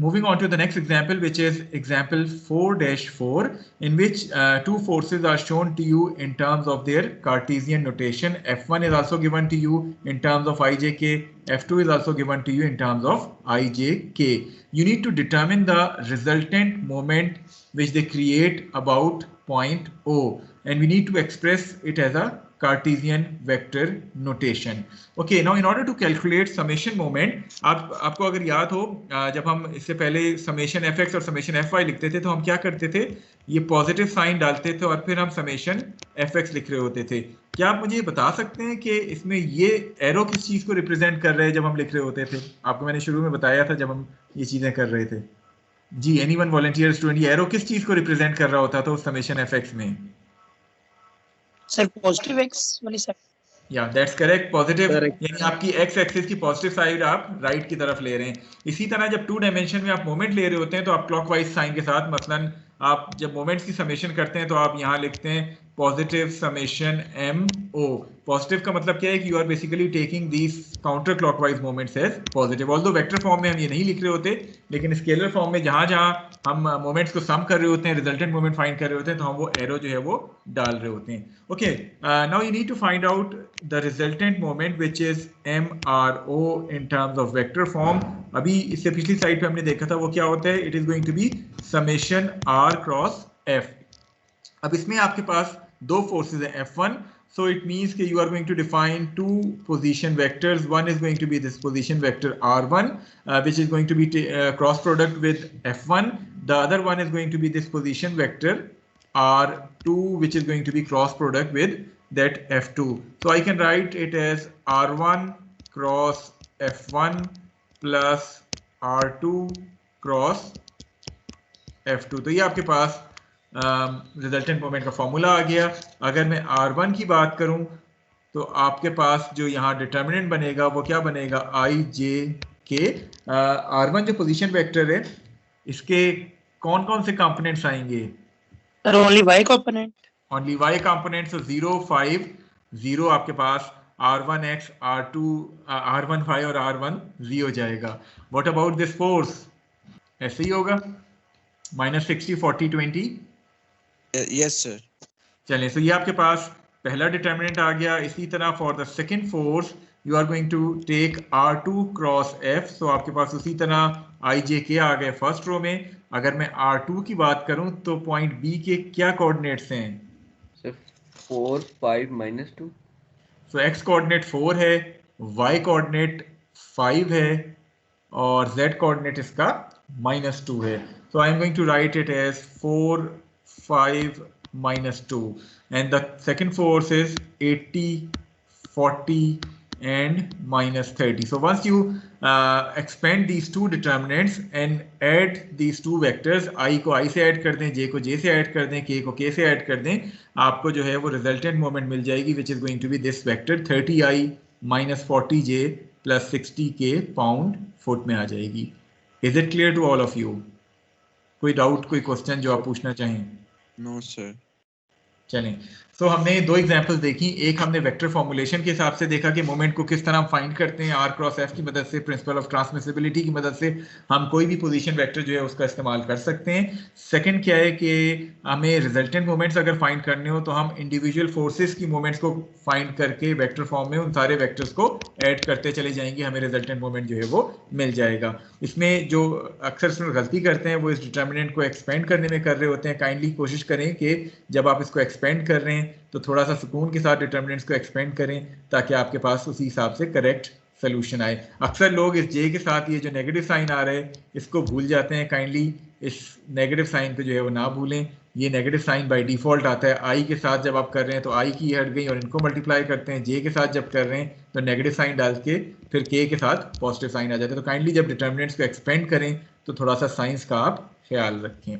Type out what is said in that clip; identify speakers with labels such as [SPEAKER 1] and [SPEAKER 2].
[SPEAKER 1] Moving on to the next example, which is example 4-4, in which two forces are shown to you in terms of their Cartesian notation. F1 is also given to you in terms of ijk, F2 is also given to you in terms of ijk. You need to determine the resultant moment which they create about point O, and we need to express it as a Cartesian vector notation. Okay, now in order to calculate summation moment, आपको अगर याद हो जब हम इससे पहले summation fx और summation fy लिखते थे तो हम क्या करते थे, ये पॉजिटिव साइन डालते थे और फिर हम summation fx लिख रहे होते थे. क्या आप मुझे ये बता सकते हैं कि इसमें ये एरो किस चीज को रिप्रेजेंट कर रहे हैं जब हम लिख रहे होते थे? आपको मैंने शुरू में बताया था जब हम ये चीजें कर रहे थे. जी, एनीवन वॉलंटियर स्टूडेंट, ये एरो किस चीज को रिप्रेजेंट कर रहा होता था उस summation fx में?
[SPEAKER 2] सर पॉजिटिव एक्स वाली साइड.
[SPEAKER 1] या दैट्स करेक्ट, पॉजिटिव, यानी आपकी एक्स एक्सिस की पॉजिटिव साइड आप राइट की तरफ ले रहे हैं. इसी तरह जब टू डायमेंशन में आप मोमेंट ले रहे होते हैं तो आप क्लॉकवाइज साइन के साथ, मसलन आप जब मोमेंट्स की समेशन करते हैं तो आप यहाँ लिखते हैं positive summation M O. Positive का मतलब क्या है कि you are basically taking these counter clockwise moments as positive. Although vector form में हम ये नहीं लिख रहे होते, लेकिन स्केलर फॉर्म में जहां जहां हम मोमेंट्स को सम कर रहे होते हैं, रिजल्टेंट मोमेंट फाइंड कर रहे होते हैं, तो हम वो एरो जो है वो डाल रहे होते हैं. Okay, now you need to find out the resultant moment which is M R O in terms of vector form. अभी इससे पिछली स्लाइड पे हमने देखा था वो क्या होता है, it is going to be summation R cross F. अब इसमें आपके पास दो फोर्सेस है F1, so it means that you are going to define two position vectors. One is going to be this position vector R1, which is going to be cross product with F1. The other one is going to be this position vector R2, which is going to be cross product with that F2. So I can write it as R1 cross F1 plus R2 cross F2. तो ये आपके पास resultant moment का formula आ गया. अगर मैं R1 की बात करूं तो आपके पास जो यहाँ डिटर्मिनेंट बनेगा वो क्या बनेगा, आई जे के. R1 जो पोजीशन वेक्टर है इसके कौन कौन से कंपोनेंट्स आएंगे?
[SPEAKER 2] Sir only y component.
[SPEAKER 1] Only y component. So 0 5 0 आपके पास R1x R2 R1 5 और R1 0 जाएगा. What about this force? ऐसे ही होगा, -60 40 20.
[SPEAKER 3] Yes sir.
[SPEAKER 1] चलिए, तो ये आपके पास पहला डिटर्मिनेंट आ गया. इसी तरह for the second force you are going to take R2 cross F. So आपके पास उसी तरह IJK आ गए फर्स्ट रो में. अगर मैं R2 की बात करूं तो पॉइंट B के क्या कोऑर्डिनेट्स हैं?
[SPEAKER 3] सर 4 5 -2.
[SPEAKER 1] सो X कोऑर्डिनेट 4 है, Y कोऑर्डिनेट 5 है और Z कोऑर्डिनेट इसका -2 है. So I am going to write it as 4 5 -2, and the second force is 80 40 and -30. So once you expand these two determinants and add these two vectors, I को I से add कर दें, J को J से add कर दें, K को K से ऐड कर दें, आपको जो है वो रिजल्टेंट मोमेंट मिल जाएगी which is going to be this vector 30I - 40J plus 60K pound foot में आ जाएगी. Is it clear to all of you? कोई डाउट, कोई क्वेश्चन जो आप पूछना चाहें?
[SPEAKER 3] No sir.
[SPEAKER 1] चलें, तो हमने दो एग्जांपल्स देखी. एक हमने वेक्टर फॉर्मुलेशन के हिसाब से देखा कि मोमेंट को किस तरह हम फाइंड करते हैं आर क्रॉस एफ की मदद से, प्रिंसिपल ऑफ ट्रांसमिसिबिलिटी की मदद से हम कोई भी पोजीशन वेक्टर जो है उसका इस्तेमाल कर सकते हैं. सेकंड क्या है कि हमें रिजल्टेंट मोमेंट्स अगर फाइंड करने हो तो हम इंडिविजुअल फोर्सेस की मोमेंट्स को फाइंड करके वेक्टर फॉर्म में उन सारे वेक्टर्स को ऐड करते चले जाएंगे, हमें रिजल्टेंट मोमेंट जो है वो मिल जाएगा. इसमें जो अक्सर इसमें गलती करते हैं वो इस डिटर्मिनेंट को एक्सपेंड करने में कर रहे होते हैं. काइंडली कोशिश करें कि जब आप इसको एक्सपेंड कर रहे हैं तो थोड़ा सा सुकून के साथ डिटर्मिनेंट्स को एक्सपेंड करें ताकि आपके पास उसी हिसाब से करेक्ट सोल्यूशन आए. अक्सर लोग इस जे के साथ ये जो नेगेटिव साइन आ रहा है इसको भूल जाते हैं. काइंडली इस नेगेटिव साइन को जो है वो ना भूलें. ये नेगेटिव साइन बाय डिफॉल्ट आता है. आई के साथ जब आप कर रहे हैं तो आई की हट गई और इनको मल्टीप्लाई करते हैं. जे के साथ जब कर रहे हैं तो नेगेटिव साइन डाल के फिर के साथ पॉजिटिव साइन आ जाता है. तो काइंडली जब डिटर्मिनेंट्स को एक्सपेंड करें तो थोड़ा सा साइंस का आप ख्याल रखें.